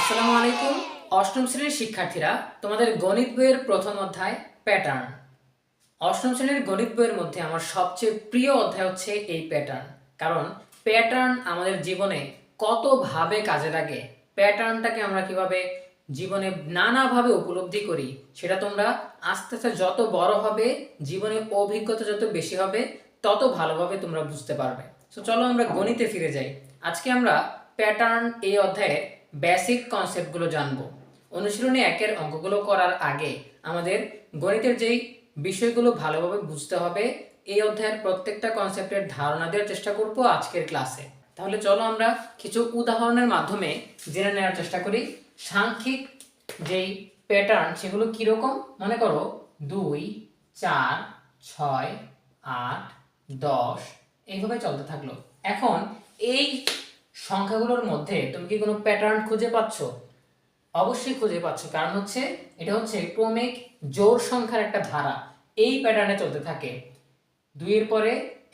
আসসালামু আলাইকুম। অষ্টম শ্রেণীর শিক্ষার্থীরা, তোমাদের গণিত বইয়ের প্রথম অধ্যায় প্যাটার্ন। অষ্টম শ্রেণীর গণিত বইয়ের মধ্যে আমার সবচেয়ে প্রিয় অধ্যায় হচ্ছে এই প্যাটার্ন। কারণ প্যাটার্ন আমাদের জীবনে কতভাবে কাজে লাগে, প্যাটার্নটাকে আমরা কিভাবে জীবনে নানাভাবে উপলব্ধি করি, সেটা তোমরা আস্তে আস্তে যত বড় হবে, জীবনে অভিজ্ঞতা যত বেশি হবে, তত ভালোভাবে তোমরা বুঝতে পারবে। তো চলো আমরা গণিতে ফিরে যাই। আজকে আমরা প্যাটার্ন এই অধ্যায়ে বেসিক কনসেপ্টগুলো জানবো। অনুশীলনী একের অঙ্কগুলো করার আগে আমাদের গণিতের যেই বিষয়গুলো ভালোভাবে বুঝতে হবে, এই অধ্যায়ের প্রত্যেকটা কনসেপ্টের ধারণা দেওয়ার চেষ্টা করব আজকের ক্লাসে। তাহলে চলো আমরা কিছু উদাহরণের মাধ্যমে জেনে নেওয়ার চেষ্টা করি সাংখ্যিক যেই প্যাটার্ন সেগুলো কীরকম। মনে করো 2, 4, 6, 8, 10 এইভাবে চলতে থাকলো। এখন এই সংখ্যাগুলোর মধ্যে তুমি কি কোনো প্যাটার্ন খুঁজে পাচ্ছ? অবশ্যই খুঁজে পাচ্ছ, কারণ হচ্ছে এটা হচ্ছে ক্রমিক জোড় সংখ্যার একটা ধারা। এই প্যাটার্নে চলতে থাকে। 2 এর পরে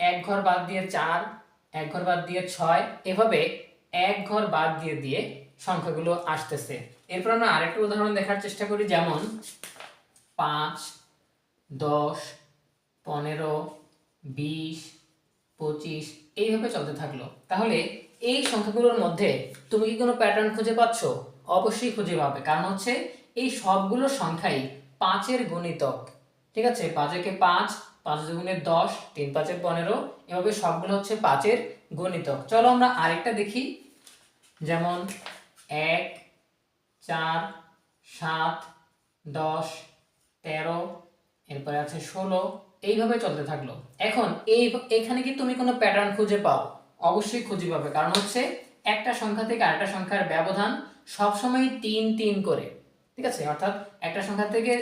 এক ঘর বাদ দিয়ে 4, এক ঘর বাদ দিয়ে 6, এভাবে এক ঘর বাদ দিয়ে দিয়ে সংখ্যাগুলো আসতেছে। এরপর আমরা আরেকটা উদাহরণ দেখার চেষ্টা করি, যেমন 5, 10, 15, 20, 25 এইভাবে চলতে থাকলো। তাহলে এই সংখ্যাগুলোর মধ্যে তুমি কি কোনো প্যাটার্ন খুঁজে পাচ্ছ? অবশ্যই খুঁজে পাবে, কারণ হচ্ছে এই সবগুলো সংখ্যাই 5-এর গুণিতক। ঠিক আছে, 5 একে 5, 5 দুগুণে 10, 3 5 15, এভাবে সবগুলো হচ্ছে 5-এর গুণিতক। চলো আমরা আরেকটা দেখি, যেমন 1, 4, 7, 10, 13, এরপরে আছে 16, এইভাবে চলতে থাকলো। এখন এখানে কি তুমি কোনো প্যাটার্ন খুঁজে পাও? অবশ্যই খুঁজে পাবে, কারণ হচ্ছে একটা সংখ্যা থেকে আরেকটা সংখ্যার ব্যবধান সবসময় 3 3 করে। ঠিক আছে, অর্থাৎ একটা সংখ্যা থেকে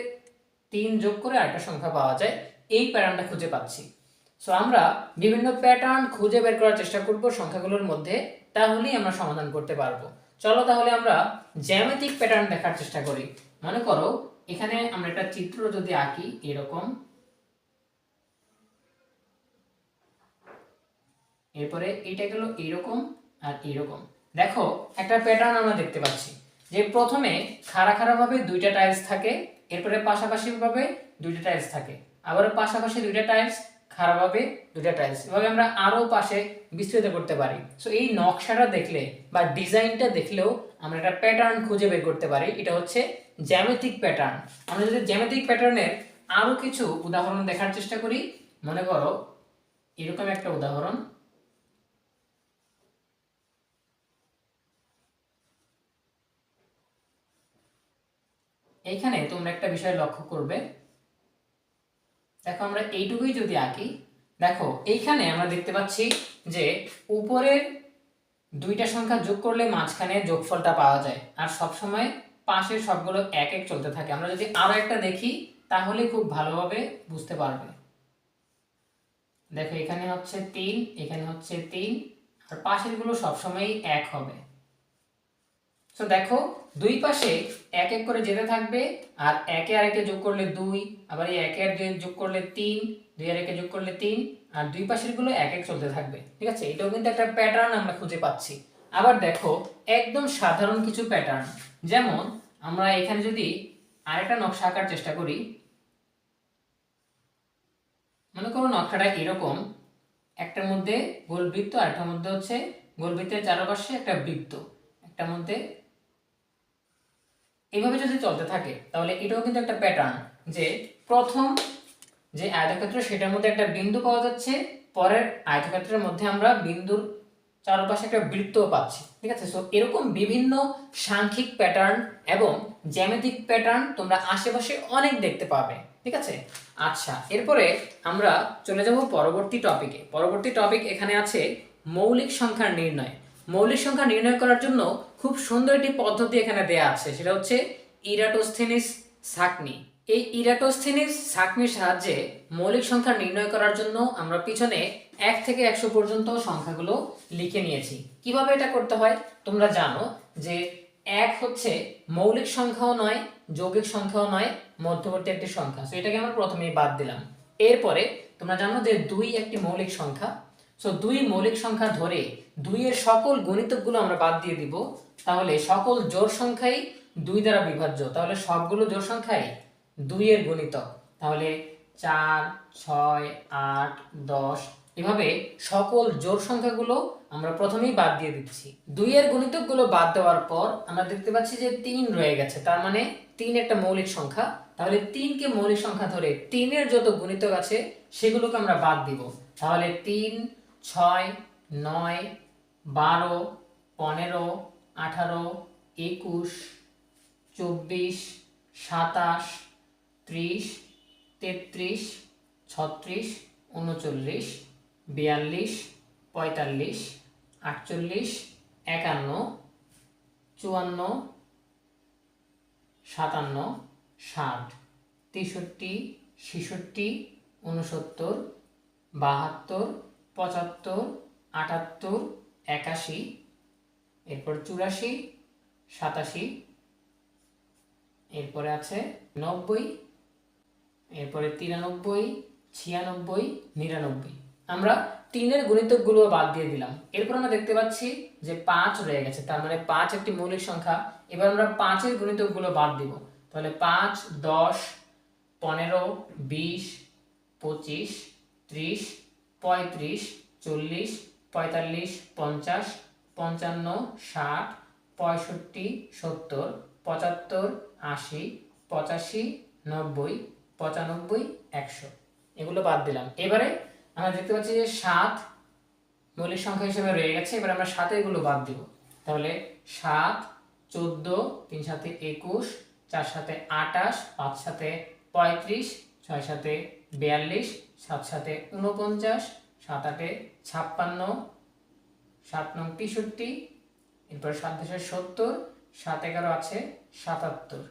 3 যোগ করে আরেকটা সংখ্যা পাওয়া যায়। এই প্যাটার্নটা খুঁজে পাচ্ছি। সো আমরা বিভিন্ন প্যাটার্ন খুঁজে বের করার চেষ্টা করব সংখ্যাগুলোর মধ্যে, তাহলেই আমরা সমাধান করতে পারবো। চলো তাহলে আমরা জ্যামিতিক প্যাটার্ন দেখার চেষ্টা করি। মনে করো এখানে আমরা একটা চিত্র যদি আঁকি, এরকম, এরপরে এটা গেল এরকম আর এরকম। দেখো একটা প্যাটার্ন আমরা দেখতে পাচ্ছি যে প্রথমে খাড়া খাড়া ভাবে দুইটা টাইলস থাকে, এরপরে পাশাপাশি ভাবে দুইটা টাইলস থাকে, আবার পাশাপাশি দুইটা টাইলস, খাড়া ভাবে দুইটা টাইলস, এভাবে আমরা আরো পাশে বিস্তৃত করতে পারি। সো এই নকশাটা দেখলে বা ডিজাইনটা দেখলেও আমরা একটা প্যাটার্ন খুঁজে বের করতে পারি। এটা হচ্ছে জ্যামিতিক প্যাটার্ন। আমরা যদি জ্যামিতিক প্যাটার্নের আরো কিছু উদাহরণ দেখার চেষ্টা করি, মনে করো এরকম একটা উদাহরণ। এইখানে তোমরা একটা বিষয় লক্ষ্য করবে, দেখো আমরা এইটুকুই যদি আঁকি, দেখো এইখানে আমরা দেখতে পাচ্ছি যে উপরের দুইটা সংখ্যা যোগ করলে মাঝখানে যোগফলটা পাওয়া যায়, আর সব সময় পাশের সবগুলো এক এক চলতে থাকে। আমরা যদি আরো একটা দেখি তাহলে খুব ভালোভাবে বুঝতে পারবে। দেখো এখানে হচ্ছে 3, এখানে হচ্ছে 3, আর পাশের গুলো সবসময় এক হবে। তো দেখো দুই পাশে এক এক করে যেতে থাকবে, আর একে আর একে যোগ করলে 2, আবার এই একে আর 2 যোগ করলে 3, 2 আর একে যোগ করলে 3, আর দুই পাশের গুলো এক এক চলতে থাকবে। ঠিক আছে, এটাও কিন্তু একটা প্যাটার্ন আমরা খুঁজে পাচ্ছি। আবার দেখো একদম সাধারণ কিছু প্যাটার্ন, যেমন আমরা এখানে যদি আরেকটা নকশা আঁকার চেষ্টা করি, মনে করো নকশাটা এরকম, একটার মধ্যে গোল বৃত্ত, আরেকটার মধ্যে হচ্ছে গোল বৃত্তের চারপাশে একটা বৃত্ত, একটার মধ্যে এইভাবে যদি চলতে থাকে, তাহলে এটাও কিন্তু একটা প্যাটার্ন যে প্রথম যে আয়তক্ষেত্র সেটার মধ্যে একটা বিন্দু পাওয়া যাচ্ছে, পরের আয়তক্ষেত্রের মধ্যে আমরা বিন্দুর চারপাশে একটা বৃত্ত পাচ্ছি। ঠিক আছে, সো এরকম বিভিন্ন সাংখ্যিক প্যাটার্ন এবং জ্যামিতিক প্যাটার্ন তোমরা আশেপাশে অনেক দেখতে পাবে। ঠিক আছে, আচ্ছা এরপরে আমরা চলে যাব পরবর্তী টপিকে। পরবর্তী টপিক এখানে আছে মৌলিক সংখ্যার নির্ণয়। মৌলিক সংখ্যা নির্ণয় করার জন্য খুব সুন্দর একটি পদ্ধতি এখানে দেয়া আছে, সেটা হচ্ছে ইরাটোস্থেনিস ছাঁকনি। এই ইরাটোস্থেনিস ছাঁকনির সাহায্যে মৌলিক সংখ্যা নির্ণয় করার জন্য আমরা পিছনে 1 থেকে 100 পর্যন্ত সংখ্যাগুলো লিখে নিয়েছি। কিভাবে এটা করতে হয় তোমরা জানো যে 1 হচ্ছে মৌলিক সংখ্যাও নয়, যৌগিক সংখ্যাও নয়, মধ্যবর্তী একটি সংখ্যা। সো এটাকে আমরা প্রথমেই বাদ দিলাম। এরপরে তোমরা জানো যে 2 একটি মৌলিক সংখ্যা। সো 2 মৌলিক সংখ্যা ধরে 2 এর সকল গুণিতকগুলো আমরা বাদ দিয়ে দিব, তাহলে সকল জোড় সংখ্যাই 2 দ্বারা বিভাজ্য, তাহলে সবগুলো জোড় সংখ্যাই 2 এর গুণিতক। তাহলে 4, 6, 8, 10 এভাবে সকল জোড় সংখ্যাগুলো আমরা প্রথমেই বাদ দিয়ে দিচ্ছি। 2 এর গুণিতকগুলো বাদ দেওয়ার পর আমরা দেখতে পাচ্ছি যে 3 রয়ে গেছে, তার মানে 3 একটা মৌলিক সংখ্যা। তাহলে 3 কে মৌলিক সংখ্যা ধরে 3 এর যত গুণিতক আছে সেগুলোকে আমরা বাদ দিব। তাহলে 3, 6, 9, 12, 15, 18, 21, 24, 27, 30, 33, 36, 39, 42, 45, 48, 51, 54, 57, 60, 63, 66, 69, 72, 75, 78, 81, এরপর 84, 87, এরপরে আছে 90, এরপরে 93, 96, 99। আমরা 3 এর গুণিতকগুলো বাদ দিয়ে দিলাম। এরপর আমরা দেখতে পাচ্ছি যে 5 রয়ে গেছে, তার মানে 5 একটি মৌলিক সংখ্যা। এবার আমরা 5 এর গুণিতকগুলো বাদ দিব। তাহলে 5, 10, 15, 20, 25, 30, 35, 40, 45, 50, 55, 60, 65, 70, 75, 80, 85, 90, 95, 100 এগুলো বাদ দিলাম। এবারে আমরা দেখতে পাচ্ছি যে 7 মৌলিক সংখ্যা হিসেবে রয়ে গেছে। এবার আমরা 7 এগুলো বাদ দিব। তাহলে 7, 14, 3 7 21, 4 7 28, 5 7 35, 6 7 42, 7 7 49, 7 8 56, 7 9 63, এরপর 7 10 70, 7 11 আছে 77,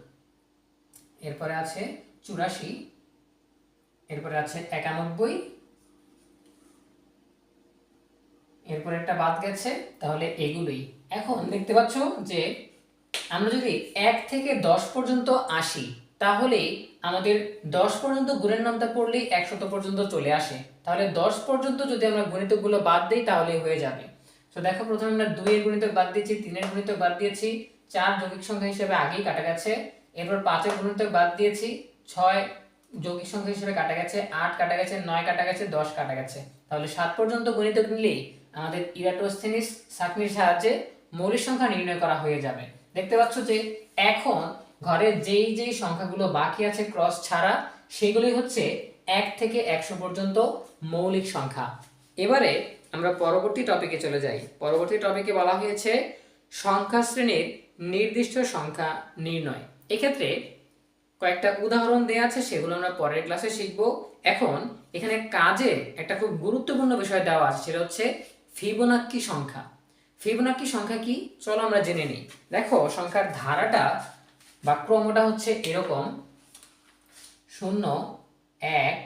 এরপরে আছে 84, এরপরে আছে 91, এরপরে একটা বাদ গেছে। তাহলে এগুলোই। এখন দেখতে পাচ্ছ যে আমরা যদি 1 থেকে 10 পর্যন্ত আসি তাহলে আমাদের 10 পর্যন্ত গুণের নামটা পড়লেই 100 পর্যন্ত চলে আসে। তাহলে 10 পর্যন্ত যদি আমরা গুণিতকগুলো বাদ দিই তাহলে হয়ে যাবে। তো দেখো প্রথমে আমরা 2 এর গুণিতক বাদ দিয়েছি, 3 এর গুণিতক বাদ দিয়েছি, 4 যৌগিক সংখ্যা হিসেবে আগেই কাটা গেছে। এরপর 5 এর গুণিতক বাদ দিয়েছি, 6 যৌগিক সংখ্যা হিসেবে কাটা গেছে, 8 কাটা গেছে, 9 কাটা গেছে, 10 কাটা গেছে। তাহলে 7 পর্যন্ত গুণিতক নিলেই আমাদের ইরাটোস্থেনিস ছাঁকনির সাহায্যে মৌলিক সংখ্যা নির্ণয় করা হয়ে যাবে। দেখতে পাচ্ছ যে এখন ঘরে যেই যেই সংখ্যাগুলো বাকি আছে ক্রস ছাড়া সেগুলোই হচ্ছে 1 থেকে 100 পর্যন্ত মৌলিক সংখ্যা। এবারে আমরা পরবর্তী টপিকে চলে যাই। পরবর্তী টপিকে বলা হয়েছে সংখ্যা শ্রেণীর নির্দিষ্ট সংখ্যা নির্ণয়। এক্ষেত্রে কয়েকটা উদাহরণ দেওয়া আছে, সেগুলো আমরা পরের ক্লাসে শিখব। এখন এখানে কাজে একটা খুব গুরুত্বপূর্ণ বিষয় দেওয়া আছে, সেটা হচ্ছে ফিবোনাক্কি সংখ্যা। ফিবোনাক্কি সংখ্যা কি চলো আমরা জেনে নিই। দেখো সংখ্যার ধারাটা বা ক্রমটা হচ্ছে এরকম: 0 1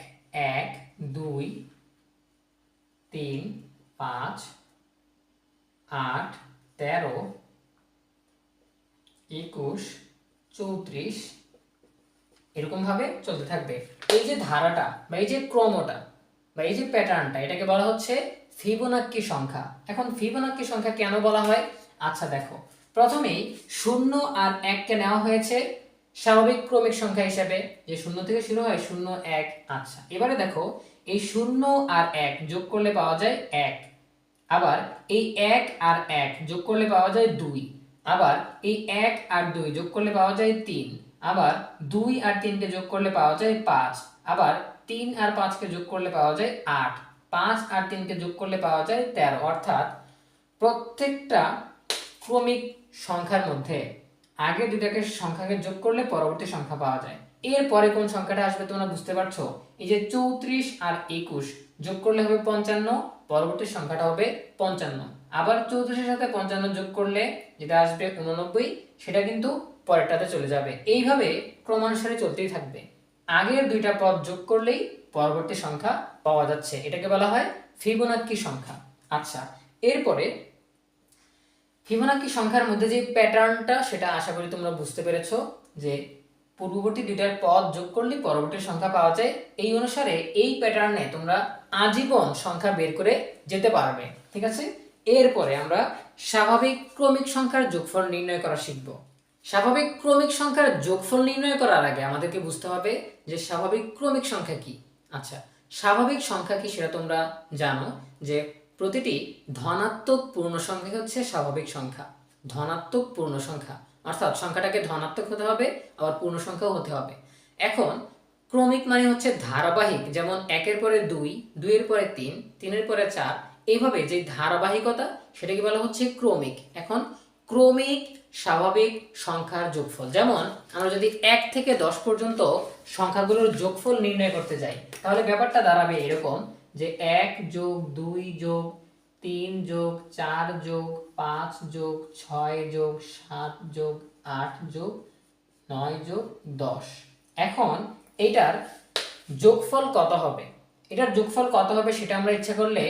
1 2 3 5 8 13 21 34 এরকম ভাবে চলতে থাকবে। এই যে ধারাটা বা এই যে ক্রমটা বা এই যে প্যাটার্নটা, এটাকে বলা হচ্ছে ফিবোনাক্কি সংখ্যা। এখন ফিবোনাক্কি সংখ্যা কেন বলা হয়? আচ্ছা দেখো, প্রথমেই 0 আর 1 কে নেওয়া হয়েছে স্বাভাবিক ক্রমিক সংখ্যা হিসেবে, যে 0 থেকে শুরু হয় 0 1। আচ্ছা এবারে দেখো এই 0 আর 1 যোগ করলে পাওয়া যায় 1, আবার এই 1 আর 1 যোগ করলে পাওয়া যায় 2, আবার এই 1 আর 2 যোগ করলে পাওয়া যায় 3, আবার 2 আর 3 কে যোগ করলে পাওয়া যায় 5, আবার 3 আর 5 কে যোগ করলে পাওয়া যায় 8, 5 আর 3 কে যোগ করলে পাওয়া যায় 13। অর্থাৎ প্রত্যেকটা ক্রমিক সংখ্যার মধ্যে আগে দুটাকে সংখ্যাকে যোগ করলে পরবর্তী সংখ্যা পাওয়া যায়। এরপরে কোন সংখ্যাটা আসবে তোমরা বুঝতে পারছো? এই যে 34 আর 21 যোগ করলে হবে 55, পরবর্তী সংখ্যাটা হবে 55। আবার 34 এর সাথে 55 যোগ করলে যেটা আসবে 89, সেটা কিন্তু পরেরটাতে চলে যাবে। এইভাবে ক্রমানুসারে চলতেই থাকবে। আগের দুইটা পদ যোগ করলেই পরবর্তী সংখ্যা পাওয়া যাচ্ছে, এটাকে বলা হয় ফিবোনাক্কি সংখ্যা। আচ্ছা এরপরে ফিবোনাক্কি সংখ্যার মধ্যে যে প্যাটার্নটা, সেটা আশা করি তোমরা বুঝতে পেরেছো, যে পূর্ববর্তী দুইটার পদ যোগ করলে পরবর্তী সংখ্যা পাওয়া যায়। এই অনুসারে এই প্যাটার্নে তোমরা আজীবন সংখ্যা বের করে যেতে পারবে। ঠিক আছে, এরপরে আমরা স্বাভাবিক ক্রমিক সংখ্যার যোগফল নির্ণয় করা শিখব। স্বাভাবিক ক্রমিক সংখ্যার যোগফল নির্ণয় করার আগে আমাদেরকে বুঝতে হবে যে স্বাভাবিক ক্রমিক সংখ্যা কি। আচ্ছা, স্বাভাবিক সংখ্যা কি সেটা তোমরা জানো যে প্রতিটি ধনাত্মক পূর্ণ সংখ্যা হচ্ছে স্বাভাবিক সংখ্যা। ধনাত্মক পূর্ণ সংখ্যা অর্থাৎ সংখ্যাটাকে ধনাত্মক হতে হবে, আবার পূর্ণ সংখ্যাও হতে হবে। এখন ক্রমিক মানে হচ্ছে ধারাবাহিক, যেমন একের পরে দুই, দুইয়ের পরে তিন, তিনের পরে চার, এইভাবে যে ধারাবাহিকতা সেটাকে বলা হচ্ছে ক্রমিক। এখন ক্রমিক স্বাভাবিক সংখ্যার যোগফল, যেমন আমরা যদি 1 থেকে 10 পর্যন্ত সংখ্যাগুলোর যোগফল নির্ণয় করতে যাই তাহলে ব্যাপারটা দাঁড়াবে এরকম যে 1 যোগ 2 যোগ 3 যোগ 4 যোগ 5 যোগ 6 যোগ 7 যোগ 8 যোগ 9 যোগ 10। এখন এইটার যোগফল কত হবে? এটার যোগফল কত হবে সেটা আমরা ইচ্ছা করলে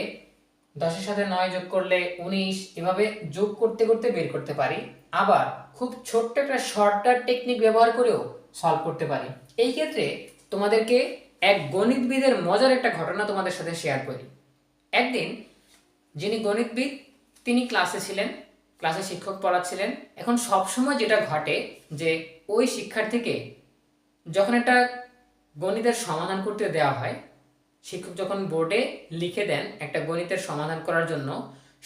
10-এর সাথে 9 যোগ করলে 19, এভাবে যোগ করতে করতে বের করতে পারি। আবার খুব ছোট্ট একটা শর্টকাট টেকনিক ব্যবহার করেও সলভ করতে পারি। এই ক্ষেত্রে তোমাদেরকে এক গণিতবিদের মজার একটা ঘটনা তোমাদের সাথে শেয়ার করি। একদিন যিনি গণিতবিদ তিনি ক্লাসে ছিলেন, ক্লাসে শিক্ষক পড়াচ্ছিলেন। এখন সবসময় যেটা ঘটে যে ওই শিক্ষার্থীকে যখন একটা গণিতের সমাধান করতে দেওয়া হয়, শিক্ষক যখন বোর্ডে লিখে দেন একটা গণিতের সমাধান করার জন্য,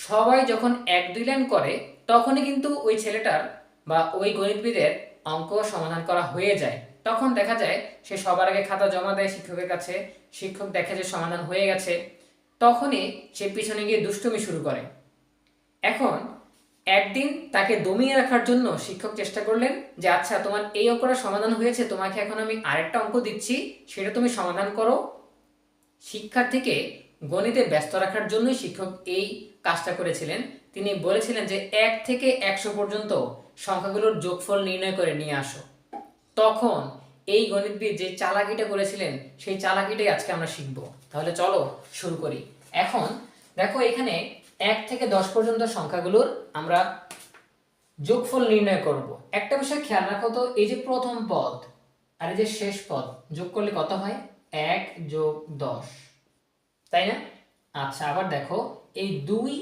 সবাই যখন 1-2 লাইন করে তখনই কিন্তু ওই ছেলেটার বা ওই গণিতবিদের অঙ্ক সমাধান করা হয়ে যায়। তখন দেখা যায় সে সবার আগে খাতা জমা দেয় শিক্ষকের কাছে, শিক্ষক দেখে যে সমাধান হয়ে গেছে, তখনই সে পিছনে গিয়ে দুষ্টুমি শুরু করে। এখন একদিন তাকে দমিয়ে রাখার জন্য শিক্ষক চেষ্টা করলেন যে আচ্ছা, তোমার এই অঙ্কটা সমাধান হয়েছে, তোমাকে এখন আমি আরেকটা অঙ্ক দিচ্ছি, সেটা তুমি সমাধান করো। শিক্ষার্থীকে গণিতে ব্যস্ত রাখার জন্যই শিক্ষক এই কাজটা করেছিলেন। তিনি বলেছিলেন যে 1 থেকে 100 পর্যন্ত সংখ্যাগুলোর যোগফল নির্ণয় করে নিয়ে আসো। তখন এই গণিতবিদ যে চালাকিটা করেছিলেন সেই চালাকিটাই আজকে আমরা শিখব। তাহলে চলো শুরু করি। এখন দেখো, এখানে 1 থেকে 10 পর্যন্ত সংখ্যাগুলোর আমরা যোগফল নির্ণয় করব। একটা বিষয় খেয়াল রাখো তো, এই যে প্রথম পদ আর এই যে শেষ পদ যোগ করলে কত হয়? 1 যোগ 10, তাই না? আচ্ছা, আবার দেখো এই 2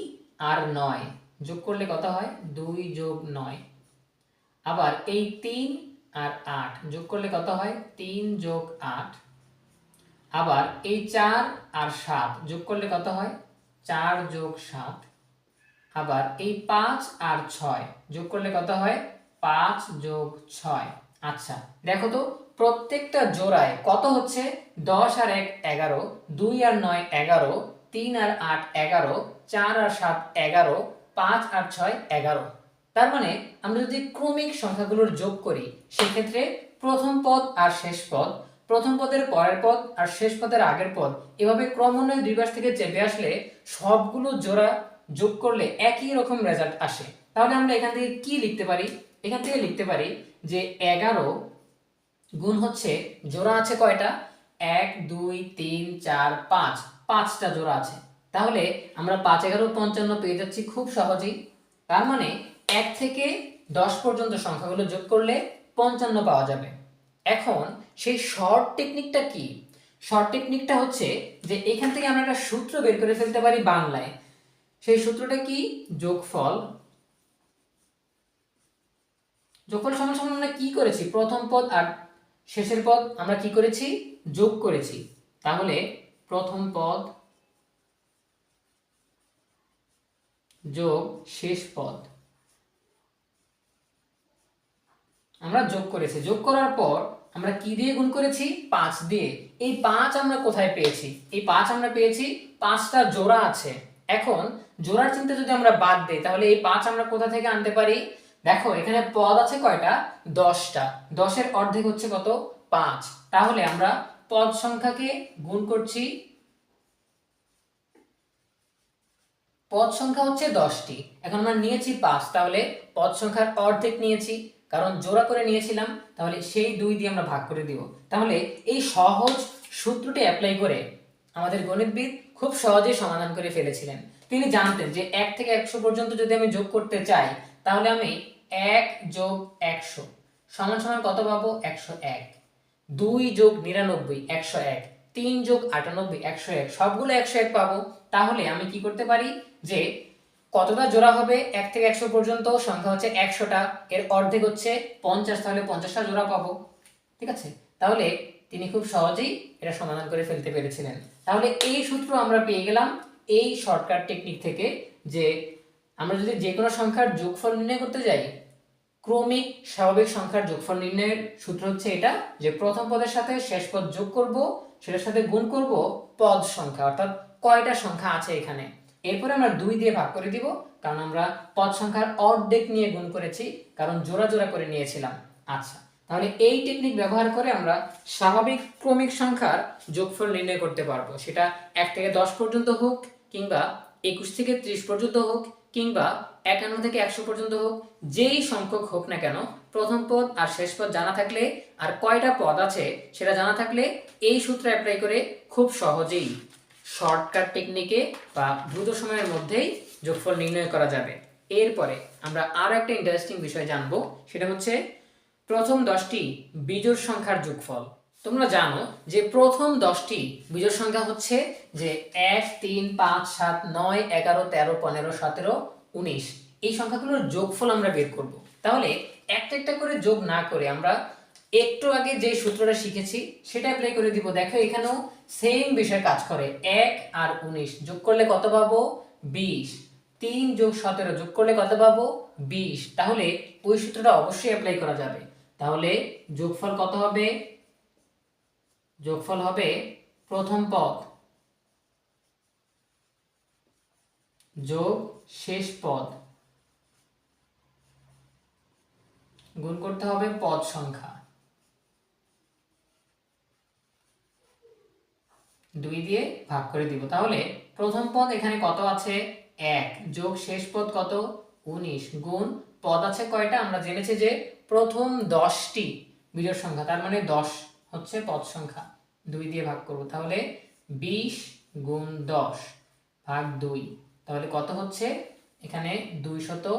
আর 9 যোগ করলে কত হয়? 2 যোগ 9। আবার এই 3 আর 8 যোগ করলে কত হয়? 3 যোগ 8। আবার এই 4 আর 7 যোগ করলে কত হয়? 4 যোগ 7। আবার এই 5 আর 6 যোগ করলে কত হয়? 5 যোগ 6। আচ্ছা দেখো তো, প্রত্যেকটা জোড়ায় কত হচ্ছে? 10 আর 1 11, 2 আর 9 11, 3 আর 8 11, 4 আর 7 11, 5 আর 6 11। তার মানে আমরা যদি ক্রমিক সংখ্যাগুলোর যোগ করি সেক্ষেত্রে প্রথম পদ আর শেষ পদ, প্রথম পদের পরের পদ আর শেষ পদের আগের পদ, এভাবে ক্রমান্বয়ে দুই পাশ থেকে চেপে আসলে সবগুলো জোড়া যোগ করলে একই রকম রেজাল্ট আসে। তাহলে আমরা এখান থেকে কি লিখতে পারি? এখান থেকে লিখতে পারি যে 11 গুণ হচ্ছে, জোড়া আছে কয়টা? 1 2 3 4 5, 5টা জোড়া আছে। তাহলে আমরা 5 11 55 পেয়ে যাচ্ছি খুব সহজেই। তার মানে 1 থেকে 10 পর্যন্ত সংখ্যাগুলো যোগ করলে 55 পাওয়া যাবে। এখন সেই শর্ট টেকনিকটা কি? শর্ট টেকনিকটা হচ্ছে যে এখান থেকে আমরা একটা সূত্র বের করে ফেলতে পারি বাংলায়। সেই সূত্রটা কি? যোগফল। যোগফল সমান সমান আমরা কি করেছি? প্রথম পদ আর শেষের পদ আমরা কি করেছি? যোগ করেছি। তাহলে প্রথম পদ যোগ শেষ পদ আমরা যোগ করেছি। যোগ করার পর আমরা কি দিয়ে গুণ করেছি? 5 দিয়ে। এই 5 আমরা কোথায় পেয়েছি? এই 5 আমরা পেয়েছি 5টা জোড়া আছে। এখন জোড়ার চিন্তা যদি আমরা বাদ দেই তাহলে এই 5 আমরা কোথা থেকে আনতে পারি? দেখো এখানে পদ আছে কয়টা? 10টা। 10-এর অর্ধেক হচ্ছে কত? 5। তাহলে আমরা পদ সংখ্যাকে গুণ করছি, পদ সংখ্যা হচ্ছে 10টি। এখন আমরা নিয়েছি 5, তাহলে পদ সংখ্যার অর্ধেক নিয়েছি, কারণ জোড়া করে নিয়েছিলাম, তাহলে সেই 2 দিয়ে আমরা ভাগ করে দিব। তাহলে এই সহজ সূত্রটি অ্যাপ্লাই করে আমাদের গণিতবিদ খুব সহজেই সমাধান করে ফেলেছিলেন। তিনি জানতেন যে 1 থেকে 100 পর্যন্ত যদি আমি যোগ করতে চাই তাহলে আমি 1 যোগ 100 সমান সমান কত পাবো? 101। 2 যোগ 99 101, 3 যোগ 98 101, সবগুলো 101 পাবো। তাহলে আমি কি করতে পারি যে কতটা জোড়া হবে 1 থেকে 100 পর্যন্ত? সংখ্যা হচ্ছে 100টা, এর অর্ধেক হচ্ছে 50, তাহলে 50টা জোড়া পাবো। ঠিক আছে, তাহলে তিনি খুব সহজেই এটা সমাধান করে ফেলতে পেরেছিলেন। তাহলে এই সূত্র আমরা পেয়ে গেলাম এই শর্টকাট টেকনিক থেকে, যে আমরা যদি যে কোনো সংখ্যার যোগফল নির্ণয় করতে যাই, ক্রমিক স্বাভাবিক সংখ্যার যোগফল নির্ণয়ের সূত্র হচ্ছে এটা, যে প্রথম পদের সাথে শেষ পদ যোগ করব, সেটার সাথে গুণ করব পদ সংখ্যা, অর্থাৎ কয়টা সংখ্যা আছে এখানে। এরপরে আমরা 2 দিয়ে ভাগ করে দিব, কারণ আমরা পদ সংখ্যার অর্ধেক নিয়ে গুণ করেছি, কারণ জোড়া জোড়া করে নিয়েছিলাম। আচ্ছা, তাহলে এই টেকনিক ব্যবহার করে আমরা স্বাভাবিক ক্রমিক সংখ্যার যোগফল নির্ণয় করতে পারবো, সেটা 1 থেকে 10 পর্যন্ত হোক, কিংবা 21 থেকে 30 পর্যন্ত হোক, কিংবা 51 থেকে 100 পর্যন্ত হোক, যেই সংখ্যক হোক না কেন, প্রথম পদ আর শেষ পদ জানা থাকলে, আর কয়টা পদ আছে সেটা জানা থাকলে, এই সূত্র অ্যাপ্লাই করে খুব সহজেই শর্টকাট টেকনিকে বা দ্রুত সময়ের মধ্যেই যোগফল নির্ণয় করা যাবে। এরপরে আমরা আরো একটা ইন্টারেস্টিং বিষয় জানবো, সেটা হচ্ছে প্রথম 10টি বিজোড় সংখ্যার যোগফল। তোমরা জানো যে প্রথম 10টি বিজোড় সংখ্যা হচ্ছে যে 1, 3, 5, 7, 9, 11, 13, 15, 17, 19, এই সংখ্যাগুলোর যোগফল আমরা বের করব। তাহলে একটা একটা করে যোগ না করে আমরা একটু আগে যে সূত্রটা শিখেছি সেটা অ্যাপ্লাই করে দিব। দেখো এখানেও সেম বিষয় কাজ করে, 1 আর 19 যোগ করলে কত পাবো? 20। 3 যোগ 17 যোগ করলে কত পাবো? 20। তাহলে ওই সূত্রটা অবশ্যই অ্যাপ্লাই করা যাবে। তাহলে যোগফল কত হবে? যোগফল হবে প্রথম পদ যোগ শেষ পদ গুণ করতে হবে পদ সংখ্যা, 2 দিয়ে ভাগ করে দিব। তাহলে প্রথম পদ এখানে কত আছে? 1 যোগ শেষ পদ কত? 19 গুণ পদ আছে কয়টা? আমরা জেনেছি যে প্রথম 10টি বিজোড় সংখ্যা, তার মানে 10 হচ্ছে পদ সংখ্যা, 2 দিয়ে ভাগ করব। তাহলে 20 গুণ 10 ভাগ 2, তাহলে কত হচ্ছে? এখানে 200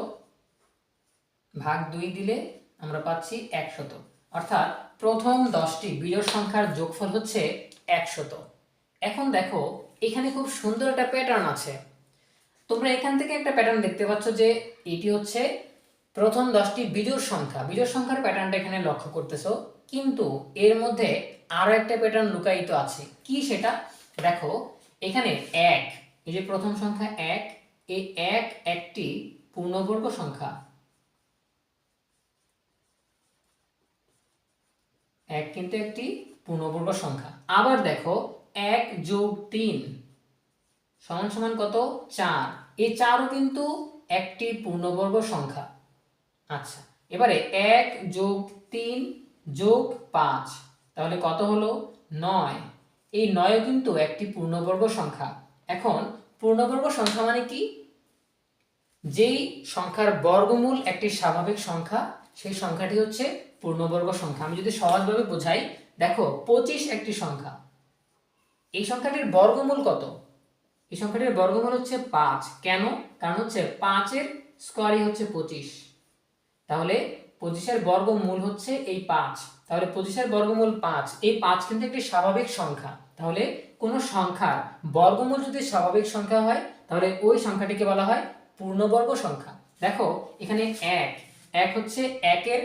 ভাগ 2 দিলে আমরা পাচ্ছি 100, অর্থাৎ প্রথম 10টি বিজোড় সংখ্যার যোগফল হচ্ছে 100। এখন দেখো এখানে খুব সুন্দর একটা প্যাটার্ন আছে। তোমরা এখান থেকে একটা প্যাটার্ন দেখতে পাচ্ছ যে এটি হচ্ছে প্রথম 10টি বিজোড় সংখ্যা, বিজোড় সংখ্যার প্যাটার্নটা এখানে লক্ষ্য করতেছো, কিন্তু এর মধ্যে আরো একটা প্যাটার্ন লুকায়িত আছে। কি সেটা? দেখো এখানে 1, এই যে প্রথম সংখ্যা 1, এই 1 একটি পূর্ণবর্গ সংখ্যা, 1 কিন্তু একটি পূর্ণবর্গ সংখ্যা। আবার দেখো 1 যোগ 3 সমান সমান কত? 4, এই 4ও কিন্তু একটি পূর্ণবর্গ সংখ্যা। আচ্ছা, এবারে 1 যোগ 3 যোগ 5, তাহলে কত হলো? 9, এই 9ও কিন্তু একটি পূর্ণবর্গ সংখ্যা। এখন পূর্ণবর্গ সংখ্যা মানে কি? যেই সংখ্যার বর্গমূল একটি স্বাভাবিক সংখ্যা, সেই সংখ্যাটি হচ্ছে পূর্ণবর্গ সংখ্যা। আমি যদি সহজভাবে বোঝাই, দেখো 25 একটি সংখ্যা, এই সংখ্যাটির বর্গমূল কত? এই সংখ্যাটির বর্গমূল হচ্ছে 5। কেন? কারণ হচ্ছে 5 এর স্কোয়ারই হচ্ছে 25, তাহলে 25 এর বর্গমূল হচ্ছে এই 5, তাহলে 25 এর বর্গমূল 5, এই 5 কিন্তু একটি স্বাভাবিক সংখ্যা। তাহলে কোন সংখ্যার বর্গমূল যদি স্বাভাবিক সংখ্যা হয়, তাহলে ওই সংখ্যাটিকে বলা হয় পূর্ণবর্গ সংখ্যা। দেখো এখানে 1 হচ্ছে 1 এর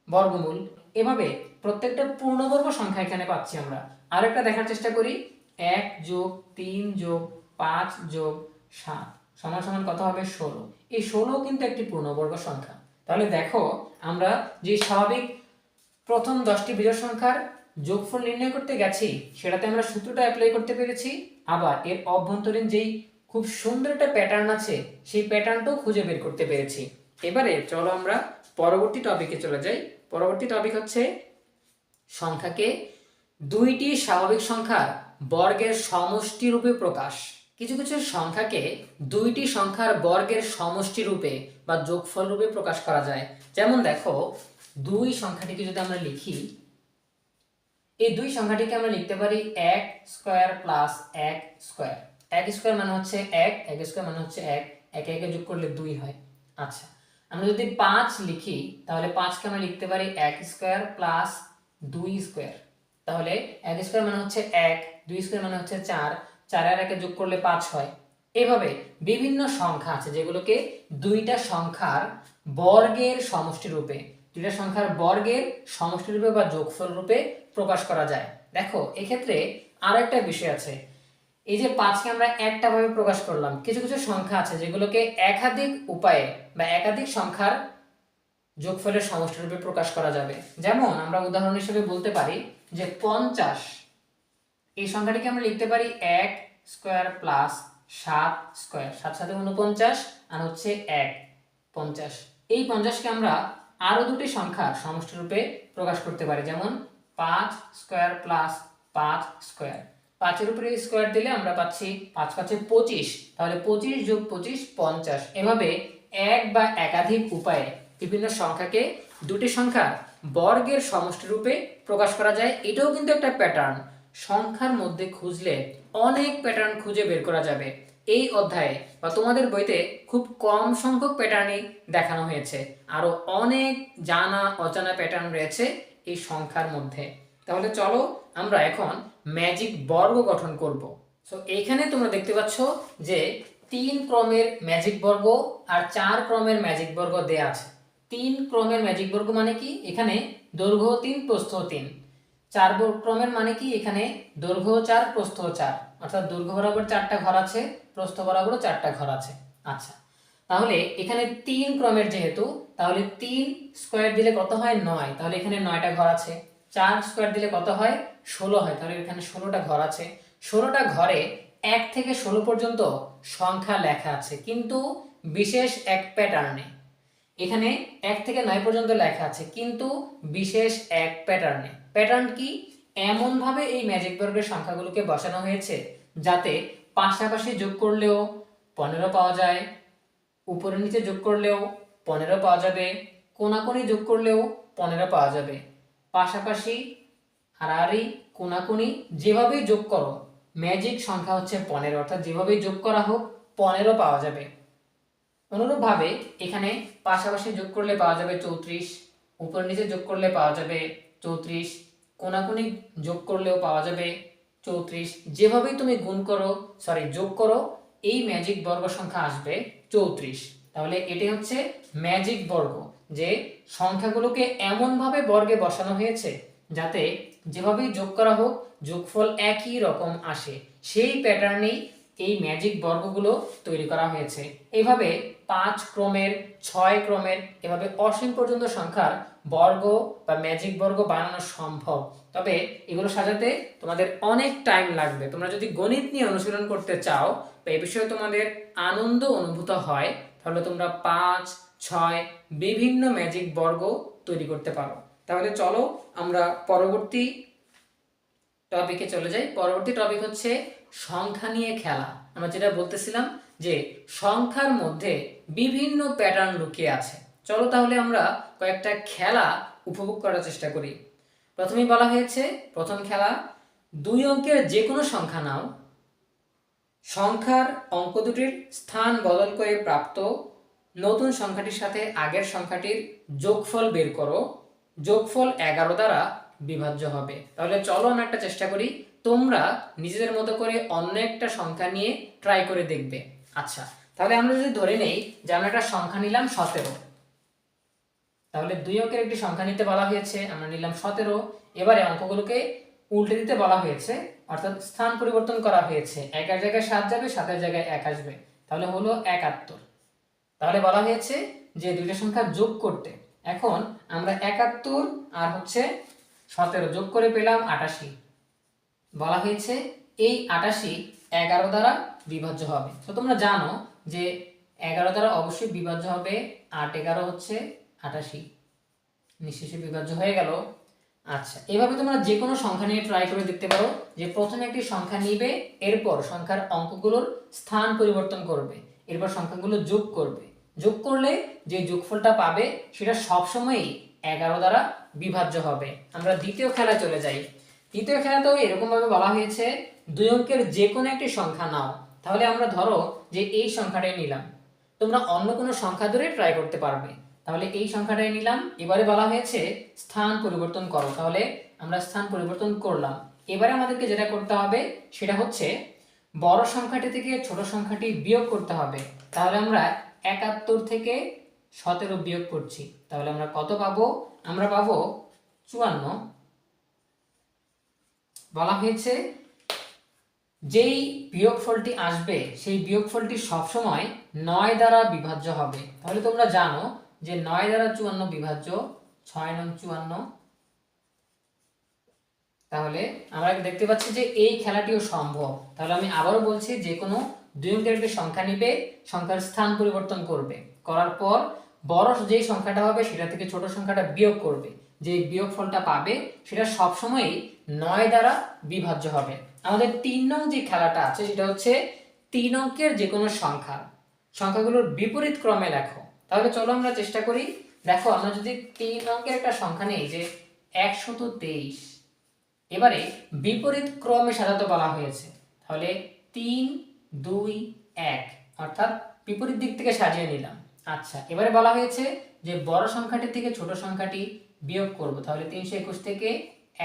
বর্গমূল, এভাবে প্রত্যেকটা পূর্ণবর্গ সংখ্যা এখানে পাচ্ছি আমরা। আরেকটা দেখার চেষ্টা করি, 1 যোগ 3 যোগ 5 যোগ 7 সমান সমান কত হবে? 16, এই 16 কিন্তু একটি পূর্ণবর্গ সংখ্যা। তাহলে দেখো আমরা যে স্বাভাবিক প্রথম 10টি বিজোড় সংখ্যার যোগফল নির্ণয় করতে গেছি, সেটাতে আমরা সূত্রটা অ্যাপ্লাই করতে পেরেছি, আবার এর অভ্যন্তরীণ যেই খুব সুন্দর একটা প্যাটার্ন আছে সেই প্যাটার্নটাও খুঁজে বের করতে পেরেছি। এবারে চলো আমরা পরবর্তী টপিকে চলে যাই। পরবর্তী টপিক হচ্ছে সংখ্যাকে 2টি স্বাভাবিক সংখ্যার বর্গের সমষ্টি রূপে প্রকাশ। কিছু কিছু সংখ্যাকে 2টি সংখ্যার বর্গের সমষ্টি রূপে বা যোগফল রূপে প্রকাশ করা যায়। যেমন দেখো 2 সংখ্যাটিকে যদি আমরা লিখি, এই 2 সংখ্যাটিকে আমরা লিখতে পারি 1 স্কয়ার প্লাস 1 স্কয়ার। 1 স্কয়ার মানে হচ্ছে 1, 1 স্কয়ার মানে হচ্ছে 1, 1 1 যোগ করলে 2 হয়। আচ্ছা, আমরা যদি 5 লিখি, তাহলে 5 কে আমরা লিখতে পারি 1 স্কয়ার প্লাস 2 স্কয়ার। তাহলে 1 স্কয়ার মানে হচ্ছে 1, 2 স্কয়ার মানে হচ্ছে 4, 4 আর 1 যোগ করলে 5 হয়। এভাবে বিভিন্ন সংখ্যা আছে যেগুলোকে দুইটা সংখ্যার বর্গের সমষ্টি রূপে, দুইটা সংখ্যার বর্গের সমষ্টি রূপে বা যোগফল রূপে প্রকাশ করা যায়। দেখো এক্ষেত্রে আর একটা বিষয় আছে, এই যে 5কে আমরা একটা ভাবে প্রকাশ করলাম, কিছু কিছু সংখ্যা আছে যেগুলোকে একাধিক উপায়ে বা একাধিক সংখ্যার যোগফলের সমষ্টি রূপে প্রকাশ করা যাবে। যেমন আমরা উদাহরণ হিসেবে বলতে পারি যে 50, এই সংখ্যাটিকে আমরা লিখতে পারি 1 স্কয়ার প্লাস 7 স্কয়ার, 7 7 49 আর হচ্ছে 1 50। এই 50কে আমরা আরো দুটি সংখ্যার সমষ্টি রূপে প্রকাশ করতে পারি, যেমন 5 স্কয়ার প্লাস 5 স্কয়ার। 5 এর উপরে স্কয়ার দিলে আমরা পাচ্ছি 5 5 25, তাহলে 25 যোগ 25 50। এভাবে এক বা একাধিক উপায়ে বিভিন্ন সংখ্যাকে দুটি সংখ্যার বর্গের সমষ্টি রূপে প্রকাশ করা যায়। এটাও কিন্তু একটা প্যাটার্ন, সংখ্যার মধ্যে খুঁজলে অনেক প্যাটার্ন খুঁজে বের করা যাবে। এই অধ্যায়ে বা তোমাদের বইতে খুব কম সংখ্যক প্যাটার্নই দেখানো হয়েছে, আরো অনেক জানা অজানা প্যাটার্ন রয়েছে এই সংখ্যার মধ্যে। তাহলে চলো আমরা এখন ম্যাজিক বর্গ গঠন করব। সো এইখানে তোমরা দেখতে পাচ্ছ যে 3 ক্রমের ম্যাজিক বর্গ আর 4 ক্রমের ম্যাজিক বর্গ দেয়া আছে। 3 ক্রমের ম্যাজিক বর্গ মানে কি, এখানে দৈর্ঘ্য 3 প্রস্থ 3। 4 ক্রমের মানে কি, এখানে দৈর্ঘ্য 4 প্রস্থ 4, অর্থাৎ দৈর্ঘ্য বরাবর 4টা ঘর আছে, প্রস্থ বরাবর 4টা ঘর আছে। আচ্ছা, তাহলে এখানে 3 ক্রমের যেহেতু, তাহলে 3 স্কয়ার দিলে কত হয় 9, তাহলে এখানে 9টা ঘর আছে। 4 স্কয়ার দিলে কত হয় 16 হয়, তাহলে এখানে 16টা ঘর আছে। 16টা ঘরে 1 থেকে 16 পর্যন্ত সংখ্যা লেখা আছে, কিন্তু বিশেষ এক প্যাটার্নে। এখানে 1 থেকে 9 পর্যন্ত লেখা আছে, কিন্তু বিশেষ এক প্যাটার্নে। প্যাটার্ন কি, এমন ভাবে এই ম্যাজিক বর্গের সংখ্যাগুলোকে বসানো হয়েছে যাতে পাশাপাশি যোগ করলেও 15 পাওয়া যায়, উপরে নিচে যোগ করলেও 15 পাওয়া যাবে, কোনাকুনি যোগ করলেও 15 পাওয়া যাবে। পাশাপাশি হারাহারি কোনাকুনি যেভাবেই যোগ করো ম্যাজিক সংখ্যা হচ্ছে 15, অর্থাৎ যেভাবেই যোগ করা হোক 15 পাওয়া যাবে। অনুরূপভাবে এখানে পাশাপাশি যোগ করলে পাওয়া যাবে 34, উপর নিচে যোগ করলে পাওয়া যাবে 34, কোনাকুনি যোগ করলেও পাওয়া যাবে 34। যেভাবেই তুমি যোগ করো এই ম্যাজিক বর্গ সংখ্যা আসবে 34। তাহলে এটি হচ্ছে ম্যাজিক বর্গ, যে সংখ্যাগুলোকে এমনভাবে বর্গে বসানো হয়েছে যাতে যেভাবেই যোগ করা হোক যোগফল একই রকম আসে। সেই প্যাটার্নেই এই ম্যাজিক বর্গগুলো তৈরি করা হয়েছে। এইভাবে 5 ক্রমের, 6 ক্রমের, এভাবে অসীম পর্যন্ত সংখ্যার বর্গ বা ম্যাজিক বর্গ বানানো সম্ভব। তবে এগুলো সাজাতে তোমাদের অনেক টাইম লাগবে। তোমরা যদি গণিত নিয়ে অনুশীলন করতে চাও বা এই বিষয়ে তোমাদের আনন্দ অনুভূত হয়, তাহলে তোমরা 5, 6 বিভিন্ন ম্যাজিক বর্গ তৈরি করতে পারো। তাহলে চলো আমরা পরবর্তী টপিকে চলে যাই। পরবর্তী টপিক হচ্ছে সংখ্যা নিয়ে খেলা। আমরা যেটা বলতেছিলাম যে সংখ্যার মধ্যে বিভিন্ন প্যাটার্ন লুকিয়ে আছে। চলো তাহলে আমরা কয়েকটা খেলা উপভোগ করার চেষ্টা করি। প্রথমেই বলা হয়েছে, প্রথম খেলা, 2 অঙ্কের যে কোনো সংখ্যা নাও, সংখ্যার অঙ্ক দুটির স্থান বদল করে প্রাপ্ত নতুন সংখ্যাটির সাথে আগের সংখ্যাটির যোগফল বের করো, যোগফল 11 দ্বারা বিভাজ্য হবে। তাহলে চলো আমরা একটা চেষ্টা করি, তোমরা নিজেদের মতো করে অন্য একটা সংখ্যা নিয়ে ট্রাই করে দেখবে। আচ্ছা, তাহলে আমরা যদি ধরে নেই যে আমরা একটা সংখ্যা নিলাম 17, তাহলে 2 অঙ্কের একটি সংখ্যা নিতে বলা হয়েছে, আমরা নিলাম 17। এবারে অঙ্কগুলোকে উল্টে দিতে বলা হয়েছে, অর্থাৎ স্থান পরিবর্তন করা হয়েছে। 1 এর জায়গায় 7 যাবে, 7 এর জায়গায় 1 আসবে, তাহলে হলো 71। তাহলে বলা হয়েছে যে দুইটা সংখ্যা যোগ করতে। এখন আমরা 71 আর হচ্ছে 17 যোগ করে পেলাম 88। বলা হয়েছে এই 88 11 দ্বারা বিভাজ্য হবে। তো তোমরা জানো যে 11 দ্বারা অবশ্যই বিভাজ্য হবে, 8 11 হচ্ছে 88, নিঃশেষে বিভাজ্য হয়ে গেল। আচ্ছা, এভাবে তোমরা যে কোনো সংখ্যা নিয়ে ট্রাই করে দেখতে পারো, যে প্রথমে একটি সংখ্যা নিবে, এরপর সংখ্যার অঙ্কগুলোর স্থান পরিবর্তন করবে, এরপর সংখ্যাগুলো যোগ করবে। যোগ করলে যে যোগফলটা পাবে সেটা সবসময়ই 11 দ্বারা বিভাজ্য হবে। আমরা দ্বিতীয় খেলায় চলে যাই। দ্বিতীয় খেলাতেও এরকম ভাবে বলা হয়েছে, 2 অঙ্কের যে কোনো একটি সংখ্যা নাও। তাহলে আমরা ধরো যে এই সংখ্যাটাই নিলাম, তোমরা অন্য কোনো সংখ্যা ধরে ট্রাই করতে পারবে। তাহলে এই সংখ্যাটাই নিলাম, এবারে বলা হয়েছে স্থান পরিবর্তন করো। তাহলে আমরা স্থান পরিবর্তন করলাম। এবারে আমাদেরকে যেটা করতে হবে সেটা হচ্ছে বড় সংখ্যাটি থেকে ছোট সংখ্যাটি বিয়োগ করতে হবে। তাহলে আমরা 71 থেকে 17 বিয়োগ করছি, তাহলে আমরা কত পাবো? আমরা পাবো 54। বলা হয়েছে যেই বিয়োগফলটি আসবে সেই বিয়োগফলটি সবসময় 9 দ্বারা বিভাজ্য হবে। তাহলে তোমরা জানো যে 9 দ্বারা 54 বিভাজ্য, 6 নং 54। তাহলে আমরা দেখতে পাচ্ছি যে এই খেলাটিও সম্ভব। তাহলে আমি আবারও বলছি, যে কোনো 2 অঙ্কের একটি সংখ্যা নিবে, সংখ্যার স্থান পরিবর্তন করবে, করার পর বড় যেই সংখ্যাটা হবে সেটা থেকে ছোট সংখ্যাটা বিয়োগ করবে, যে বিয়োগফলটা পাবে সেটা সবসময়ই 9 দ্বারা বিভাজ্য হবে। আমাদের 3 নং যে খেলাটা আছে সেটা হচ্ছে 3 অঙ্কের যে কোনো সংখ্যাগুলোর বিপরীত ক্রমে লেখো। তাহলে চলো আমরা চেষ্টা করি। দেখো, আমরা যদি 3 অঙ্কের একটা সংখ্যা নেই, যে 123, এবারে বিপরীত ক্রমে সাজাতে বলা হয়েছে। তাহলে 3, 2, 1, অর্থাৎ বিপরীত দিক থেকে সাজিয়ে নিলাম। আচ্ছা, এবারে বলা হয়েছে যে বড় সংখ্যাটি থেকে ছোট সংখ্যাটি বিয়োগ করব। তাহলে 321 থেকে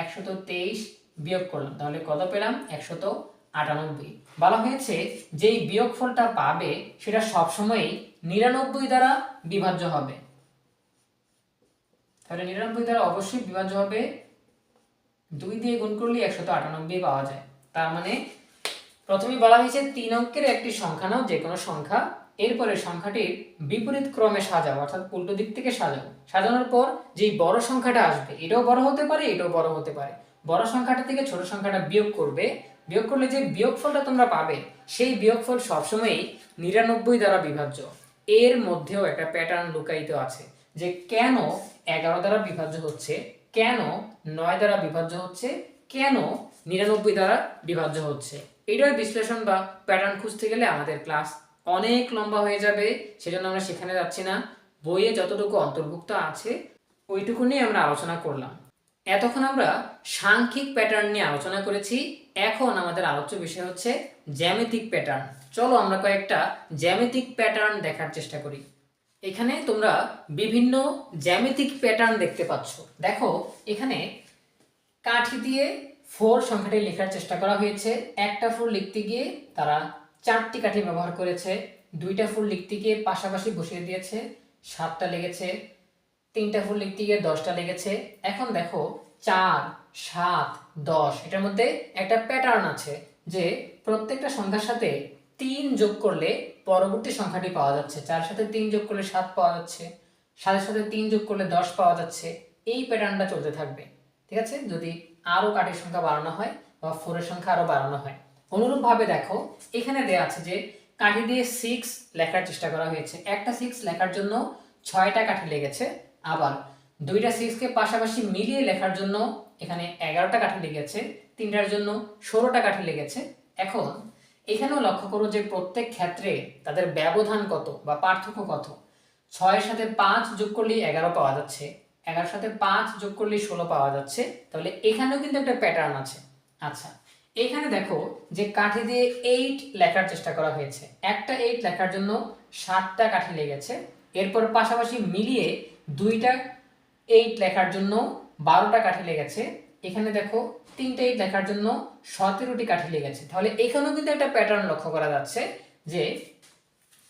123 বিয়োগ করলাম, তাহলে কত পেলাম? 198। বলা হয়েছে যেই বিয়োগফলটা পাবে সেটা সবসময়ই 99 দ্বারা বিভাজ্য হবে। তাহলে 99 দ্বারা অবশ্যই বিভাজ্য হবে, 2 দিয়ে গুণ করলে 198 পাওয়া যায়। তার মানে প্রথমেই বলা হয়েছে 3 অঙ্কের একটি সংখ্যা নাও, যে কোনো সংখ্যা, এরপরে সংখ্যাটির বিপরীত ক্রমে সাজাও, অর্থাৎ উল্টো দিক থেকে সাজাও। সাজানোর পর যেই বড় সংখ্যাটা আসবে, এটাও বড় হতে পারে, এটাও বড় হতে পারে, বড় সংখ্যাটা থেকে ছোট সংখ্যাটা বিয়োগ করবে। বিয়োগ করলে যে বিয়োগফলটা তোমরা পাবে সেই বিয়োগফল সবসময়ই 99 দ্বারা বিভাজ্য। এর মধ্যেও একটা প্যাটার্ন লুকায়িত আছে, যে কেন 11 দ্বারা বিভাজ্য হচ্ছে, কেন 9 দ্বারা বিভাজ্য হচ্ছে, কেন 99 দ্বারা বিভাজ্য হচ্ছে। এটার বিশ্লেষণ বা প্যাটার্ন খুঁজতে গেলে আমাদের ক্লাস অনেক লম্বা হয়ে যাবে, সেজন্য আমরা সেখানে যাচ্ছি না। বইয়ে যতটুকু অন্তর্ভুক্ত আছে ওইটুকু নিয়ে আমরা আলোচনা করলাম। এতক্ষণ আমরা সাংখ্যিক প্যাটার্ন নিয়ে আলোচনা করেছি, এখন আমাদের আলোচ্য বিষয় হচ্ছে জ্যামিতিক প্যাটার্ন। চলো আমরা কয়েকটা জ্যামিতিক প্যাটার্ন দেখার চেষ্টা করি। এখানে তোমরা বিভিন্ন জ্যামিতিক প্যাটার্ন দেখতে পাচ্ছ। দেখো, এখানে কাঠি দিয়ে 4 সংখ্যাটি লেখার চেষ্টা করা হয়েছে। একটা 4 লিখতে গিয়ে তারা 4টি কাঠি ব্যবহার করেছে। 2টা 4 লিখতে গিয়ে পাশাপাশি বসিয়ে দিয়েছে, 7টা লেগেছে। 3টা 4 লিখতে গিয়ে 10টা লেগেছে। এখন দেখো 4, 7, 10, এটার মধ্যে একটা প্যাটার্ন আছে, যে প্রত্যেকটা সংখ্যার সাথে 3 যোগ করলে পরবর্তী সংখ্যাটি পাওয়া যাচ্ছে। 4 সাথে 3 যোগ করলে 7 পাওয়া যাচ্ছে, 7 সাথে 3 যোগ করলে 10 পাওয়া যাচ্ছে। এই প্যাটার্নটা চলতে থাকবে, ঠিক আছে, যদি আরো কাঠের সংখ্যা বাড়ানো হয় বা 4 এর সংখ্যা আরো বাড়ানো হয়। অনুরূপভাবে দেখো, এখানে দেয়া আছে যে কাঠি দিয়ে 6 লেখার চেষ্টা করা হয়েছে। একটা 6 লেখার জন্য 6টা কাঠি লেগেছে। আবার 2টা 6 কে পাশাপাশি মিলিয়ে লেখার জন্য এখানে 11টা কাঠি লেগেছে। 3টার জন্য 16টা কাঠি লেগেছে। এখন এখানেও লক্ষ্য করো যে প্রত্যেক ক্ষেত্রে তাদের ব্যবধান কত বা পার্থক্য কত। 6 এর সাথে 5 যোগ করলে 11 পাওয়া যাচ্ছে, 11 সাথে 5 যোগ করলে 16 পাওয়া যাচ্ছে। তাহলে এখানেও কিন্তু একটা প্যাটার্ন আছে। আচ্ছা, এখানে দেখো যে কাঠি দিয়ে 8 লেখার চেষ্টা করা হয়েছে। একটা 8 লেখার জন্য 7টা কাঠি লেগেছে। এরপর পাশাপাশি মিলিয়ে 2টা 8 লেখার জন্য 12টা কাঠি লেগেছে। এখানে দেখো 3টা 8 লেখার জন্য 17টি কাঠি লেগেছে। তাহলে এখানেও কিন্তু একটা প্যাটার্ন লক্ষ্য করা যাচ্ছে, যে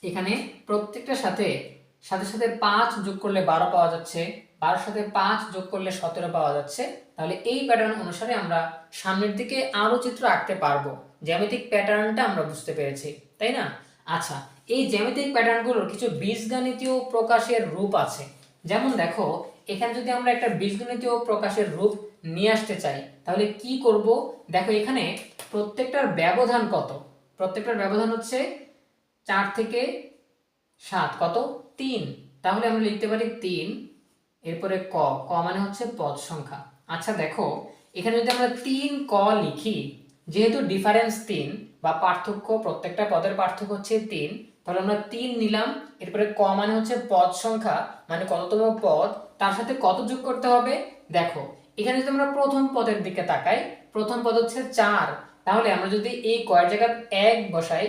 এখানে প্রত্যেকটার সাথে সাথে সাথে 5 যোগ করলে 12 পাওয়া যাচ্ছে, 12 সাথে 5 যোগ করলে 17 পাওয়া যাচ্ছে। তাহলে এই প্যাটার্ন অনুসারে আমরা সামনের দিকে আরো চিত্র আঁকতে পারবো। জ্যামিতিক প্যাটার্নটা আমরা বুঝতে পেরেছি, তাই না? আচ্ছা, এই জ্যামিতিক প্যাটার্নগুলোর কিছু বীজগণিতীয় প্রকাশের রূপ আছে। যেমন দেখো, এখানে যদি আমরা একটা বীজগণিতীয় প্রকাশের রূপ নিয়ে আসতে চাই, তাহলে কি করব? দেখো, এখানে প্রত্যেকটার ব্যবধান কত? প্রত্যেকটার ব্যবধান হচ্ছে 4 থেকে 7, কত? 3। তাহলে আমরা লিখতে পারি 3, এরপরে ক, ক মানে হচ্ছে পদ সংখ্যা। আচ্ছা দেখো, এখানে যদি আমরা 3 ক লিখি, যেহেতু ডিফারেন্স 3 বা পার্থক্য, প্রত্যেকটা পদের পার্থক্য হচ্ছে 3, তাহলে আমরা 3 নিলাম। এরপরে ক মানে হচ্ছে পদ সংখ্যা, মানে কততম পদ, তার সাথে কত যোগ করতে হবে। দেখো, এখানে যদি আমরা প্রথম পদের দিকে তাকাই, প্রথম পদ হচ্ছে 4, তাহলে আমরা যদি এই কয়ের জায়গায় 1 বসাই,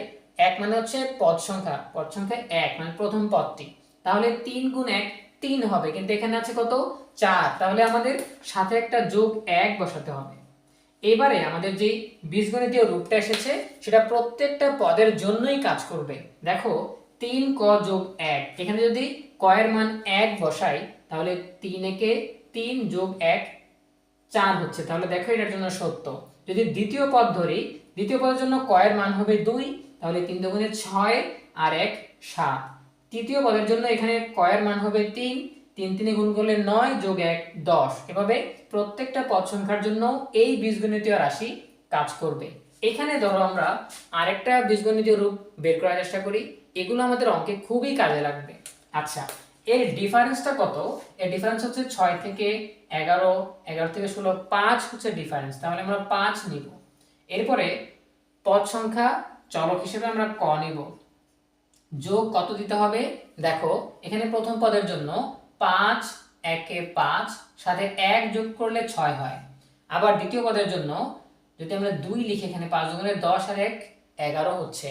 1 মানে হচ্ছে পদ সংখ্যা, পদ সংখ্যা 1 মানে প্রথম পদটি, তাহলে 3 গুণ 1 3 হবে, কিন্তু এখানে আছে কত? 4, তাহলে আমাদের সাথে একটা যোগ 1 বসাতে হবে। এবারে আমাদের যে বীজগণিতীয় রূপটা এসেছে সেটা প্রত্যেকটা পদের জন্যই কাজ করবে। দেখো 3 ক যোগ 1, এখানে যদি ক এর মান 1 বসাই তাহলে 3 একে 3 যোগ 1 4 হচ্ছে, তাহলে দেখো এটার জন্য সত্য। যদি দ্বিতীয় পদ ধরি, দ্বিতীয় পদের জন্য ক এর মান হবে 2, তাহলে 3 দুগুণে 6 আর 1 7। তৃতীয় পদের জন্য এখানে ক এর মান হবে 3, 3 3 গুণ করলে 9 যোগ 1 10। এভাবে প্রত্যেকটা পদ সংখ্যার জন্য এই বীজগণিতীয় রাশি কাজ করবে। এখানে ধরো আমরা আরেকটা বীজগণিতীয় রূপ বের করার চেষ্টা করি, এগুলো আমাদের অঙ্কে খুবই কাজে লাগবে। আচ্ছা, এর ডিফারেন্সটা কত? এর ডিফারেন্স হচ্ছে 6 থেকে 11, 11 থেকে 16, 5 হচ্ছে ডিফারেন্স, তাহলে আমরা 5 নিব। এরপরে পদ সংখ্যা চলক হিসেবে আমরা ক নিব। যোগ কত দিতে হবে? দেখো এখানে প্রথম পদের জন্য 5 একে 5, সাথে 1 যোগ করলে 6 হয়। আবার দ্বিতীয় পদের জন্য যদি আমরা 2 লিখি, এখানে 5 দুগুণে 10 আর 1 11 হচ্ছে।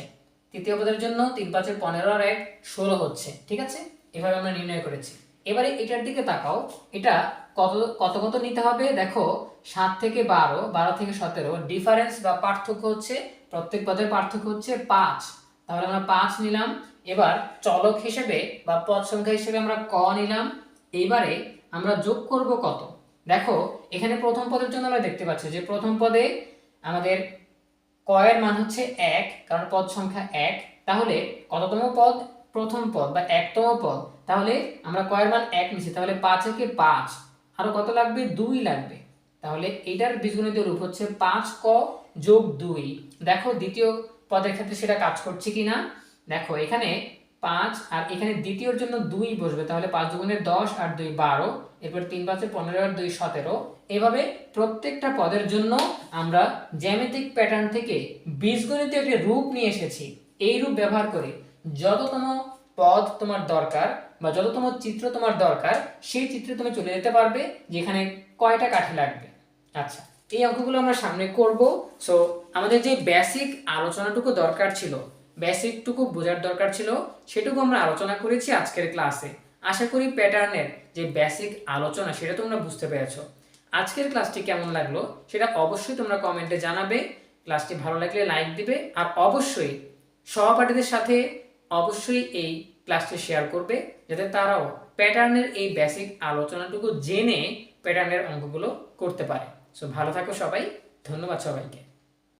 তৃতীয় পদের জন্য 3 5 15 আর 1 16 হচ্ছে। ঠিক আছে, এভাবে আমরা নির্ণয় করেছি। এবারে এটার দিকে তাকাও, এটা কত কত কত নিতে হবে? দেখো 7 থেকে 12, 12 থেকে 17, ডিফারেন্স বা পার্থক্য হচ্ছে, প্রত্যেক পদের পার্থক্য হচ্ছে 5, তাহলে আমরা 5 নিলাম। এবার চলক হিসেবে বা পদ সংখ্যা হিসেবে আমরা ক নিলাম। এবারে আমরা যোগ করব কত? দেখো এখানে প্রথম পদের জন্য আমরা দেখতে পাচ্ছি যে প্রথম পদে আমাদের ক এর মান হচ্ছে 1, কারণ পদ সংখ্যা 1। তাহলে কততম পদ? প্রথম পদ বা 1তম পদ। তাহলে আমরা ক এর মান 1 নিছি, তাহলে 5 একে 5, আরো কত লাগবে? 2 লাগবে। তাহলে এটার বীজগণিতীয় রূপ হচ্ছে 5ক যোগ 2। দেখো দ্বিতীয় পদের ক্ষেত্রে সেটা কাজ করছে কিনা। দেখো এখানে 5 আর এখানে দ্বিতীয়র জন্য 2 বসবে, তাহলে 5 দুগুণে 10 আর 2 12, এরপর 3 5 15 আর 2 17। এভাবে প্রত্যেকটা পদের জন্য আমরা জ্যামিতিক প্যাটার্ন থেকে বীজগণিতীয় একটি রূপ নিয়ে এসেছি। এই রূপ ব্যবহার করে যততম পদ তোমার দরকার বা যততম চিত্র তোমার দরকার, সেই চিত্রে তুমি চলে যেতে পারবে যেখানে কয়টা কাঠি লাগবে। আচ্ছা, এই অঙ্কগুলো আমরা সামনে করব। সো আমাদের যে বেসিক আলোচনাটুকু দরকার ছিল, বেসিকটুকু বোঝার দরকার ছিল, সেটুকু আমরা আলোচনা করেছি আজকের ক্লাসে। আশা করি প্যাটার্নের যে বেসিক আলোচনা সেটা তোমরা বুঝতে পেরেছো। আজকের ক্লাসটি কেমন লাগলো সেটা অবশ্যই তোমরা কমেন্টে জানাবে। ক্লাসটি ভালো লাগলে লাইক দিবে, আর অবশ্যই সহপাঠীদের সাথে অবশ্যই এই ক্লাসটি শেয়ার করবে, যাতে তারাও প্যাটার্নের এই বেসিক আলোচনাটুকু জেনে প্যাটার্নের অঙ্কগুলো করতে পারে। সো ভালো থাকো সবাই, ধন্যবাদ সবাইকে।